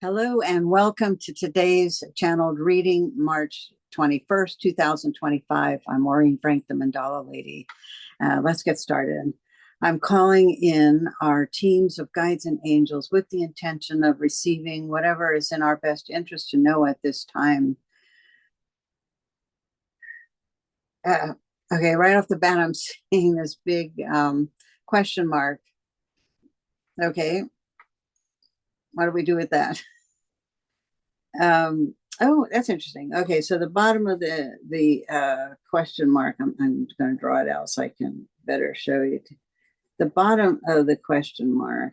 Hello and welcome to today's channeled reading, March 21st, 2025. I'm Maureen Frank, the Mandala Lady. Let's get started. I'm calling in our teams of guides and angels with the intention of receiving whatever is in our best interest to know at this time. Okay, right off the bat, I'm seeing this big question mark. Okay, what do we do with that? Oh, that's interesting. Okay, so the bottom of the question mark, I'm going to draw it out so I can better show you. The bottom of the question mark.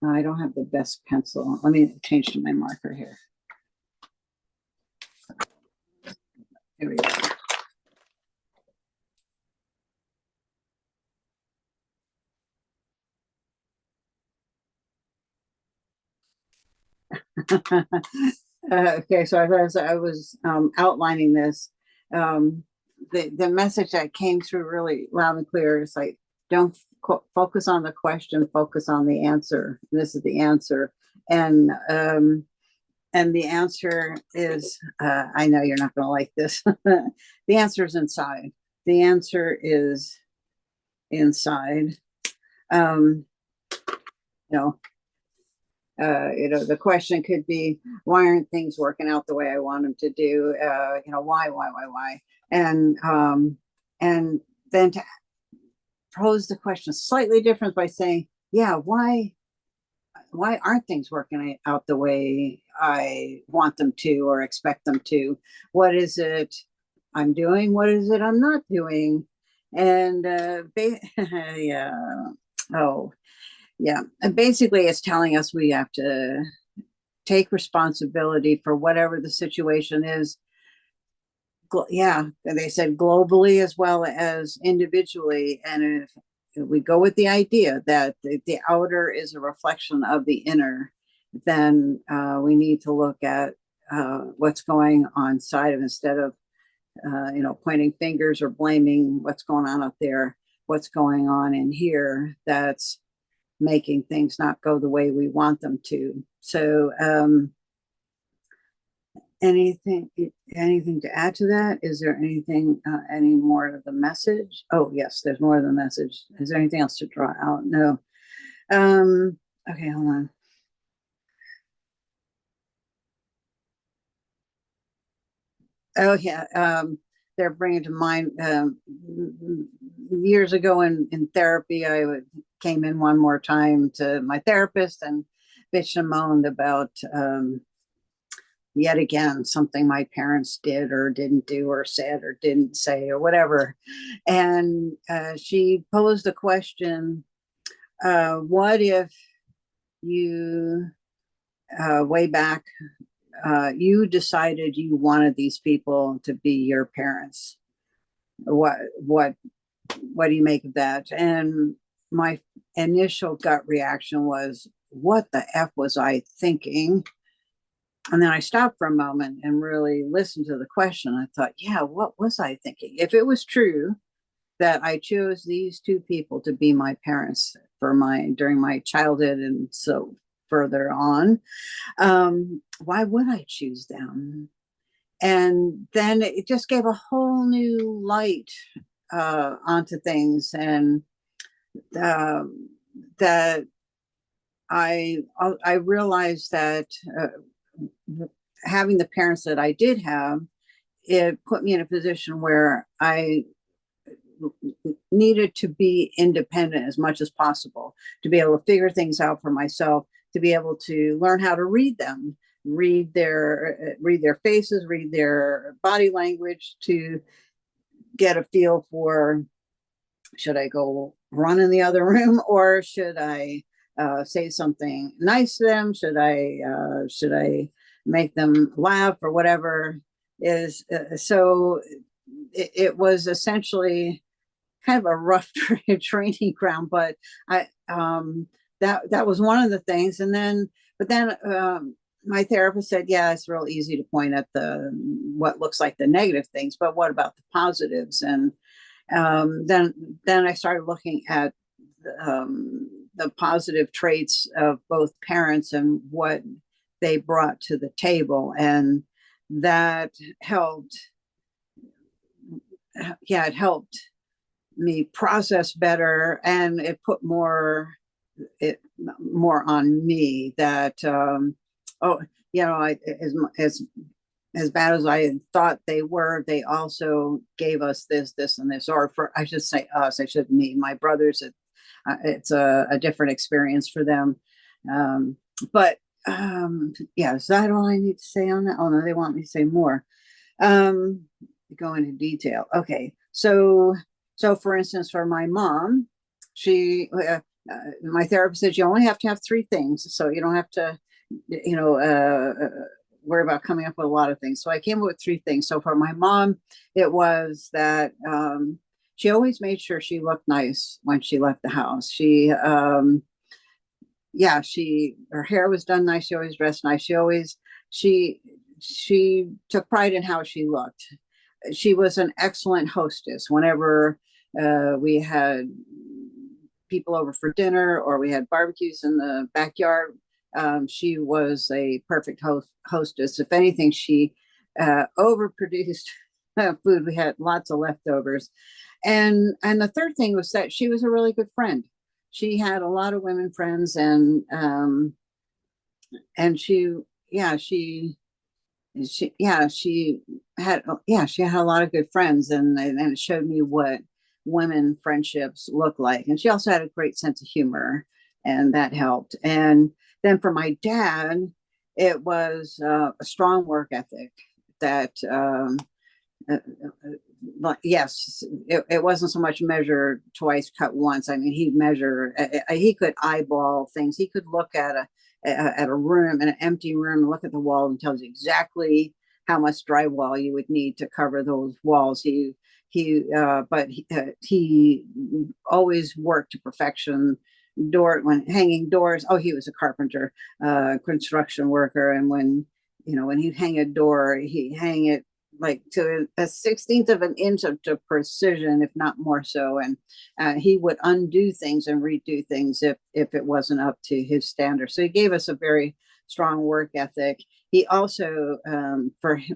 Oh, I don't have the best pencil. Let me change to my marker here. Here we go. Okay, so as I was outlining this, the message that came through really loud and clear is like, don't focus on the question, focus on the answer. This is the answer, and the answer is, I know you're not going to like this. The answer is inside. The answer is inside. Um, you know, the question could be, why aren't things working out the way I want them to do? Why? And then to pose the question slightly different by saying, yeah, why aren't things working out the way I want them to or expect them to? What is it I'm doing? What is it I'm not doing? And yeah, oh, yeah. And basically, it's telling us we have to take responsibility for whatever the situation is. Yeah, they said globally as well as individually. And if we go with the idea that the outer is a reflection of the inner, then we need to look at what's going on inside of, instead of pointing fingers or blaming what's going on up there, what's going on in here that's making things not go the way we want them to. So anything to add to that? Is there anything, any more of the message? Oh yes, there's more of the message. Is there anything else to draw out? No. Okay, hold on. Oh yeah, they're bringing to mind, years ago in therapy, came in one more time to my therapist and bitched and moaned about, yet again, something my parents did or didn't do or said or didn't say or whatever. And she posed a question, what if you, way back, you decided you wanted these people to be your parents? What do you make of that? And my initial gut reaction was, what the F was I thinking? And then I stopped for a moment and really listened to the question. I thought, yeah, what was I thinking? If it was true that I chose these two people to be my parents during my childhood and so further on, why would I choose them? And then it just gave a whole new light onto things, and that I realized that having the parents that I did have, it put me in a position where I needed to be independent as much as possible, to be able to figure things out for myself, to be able to learn how to read them, read their faces, read their body language, to get a feel for, should I go run in the other room, or should I say something nice to them? Should I make them laugh or whatever is? So it was essentially kind of a rough training ground, but that was one of the things. And then, but then my therapist said, yeah, it's real easy to point at what looks like the negative things, but what about the positives? And then I started looking at the positive traits of both parents and what they brought to the table, and that helped. Yeah, it helped me process better, and it more on me that oh, I, as bad as I thought they were, they also gave us this and this, or for, I should say us, I should me, my brothers, it's a different experience for them. um, but yeah, is that all I need to say on that? Oh no, they want me to say more. um, Go into detail. Okay, so for instance, for my mom, she my therapist says you only have to have three things, so you don't have to, you know, worry about coming up with a lot of things. So I came up with three things. So for my mom, it was that she always made sure she looked nice when she left the house. Yeah, her hair was done nice. She always dressed nice. She she took pride in how she looked. She was an excellent hostess. Whenever we had people over for dinner or we had barbecues in the backyard, she was a perfect hostess. If anything, she overproduced food. We had lots of leftovers. And the third thing was that she was a really good friend. She had a lot of women friends, and yeah, she had a lot of good friends, and it showed me what women friendships look like. And she also had a great sense of humor, and that helped. And then for my dad, it was a strong work ethic that yes, it wasn't so much measure twice, cut once. I mean, he could eyeball things. He could look at a room, an empty room, and look at the wall and tells you exactly how much drywall you would need to cover those walls. He always worked to perfection. When hanging doors, oh, he was a carpenter, construction worker, and when he'd hang a door, he'd hang it like to a 16th of an inch to precision, if not more so. And he would undo things and redo things if it wasn't up to his standard. So he gave us a very strong work ethic. He also,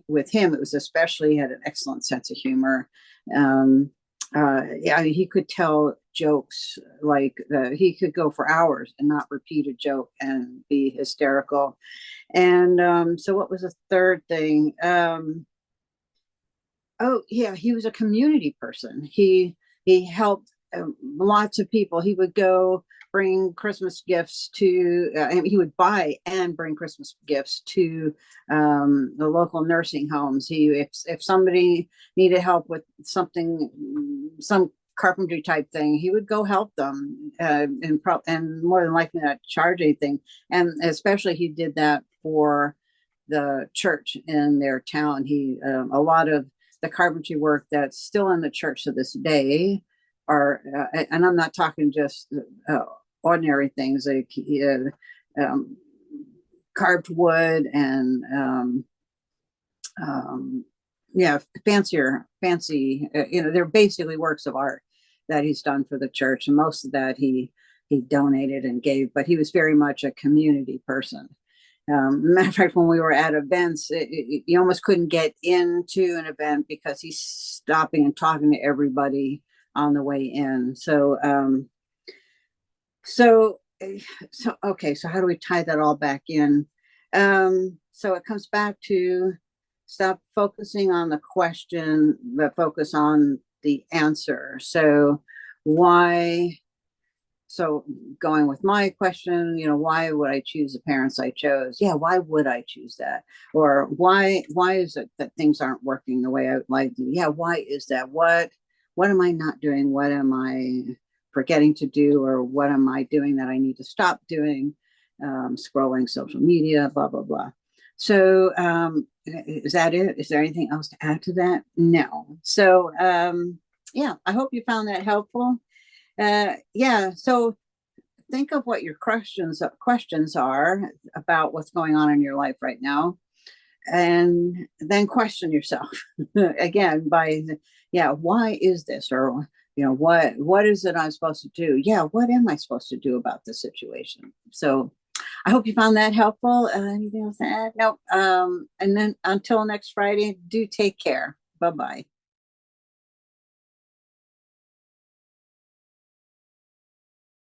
with him, it was especially, he had an excellent sense of humor. Yeah, he could tell jokes like he could go for hours and not repeat a joke and be hysterical. And so, what was the third thing? Oh yeah, he was a community person. He helped lots of people. He would go bring Christmas gifts to. He would buy and bring Christmas gifts to the local nursing homes. If somebody needed help with something, some carpentry type thing, he would go help them, and more than likely not charge anything. And especially he did that for the church in their town. A lot of the carpentry work that's still in the church to this day and I'm not talking just ordinary things like carved wood and yeah, fancy, they're basically works of art that he's done for the church, and most of that he donated and gave. But he was very much a community person. Matter of fact, when we were at events, you almost couldn't get into an event because he's stopping and talking to everybody on the way in. So okay, so how do we tie that all back in? So it comes back to stop focusing on the question, but focus on the answer. Why so going with my question, why would I choose the parents I chose? Yeah, why would I choose that? Or why is it that things aren't working the way I would like to? Yeah, why is that? What am I not doing? What am I forgetting to do? Or what am I doing that I need to stop doing? Scrolling social media, blah, blah, blah. So is that it? Is there anything else to add to that? No. So yeah, I hope you found that helpful. Yeah, so think of what your questions are about what's going on in your life right now, and then question yourself again by, yeah, why is this? Or what is it I'm supposed to do? Yeah, what am I supposed to do about the situation? So I hope you found that helpful. Anything else to add? No. And then until next Friday, do take care. Bye bye.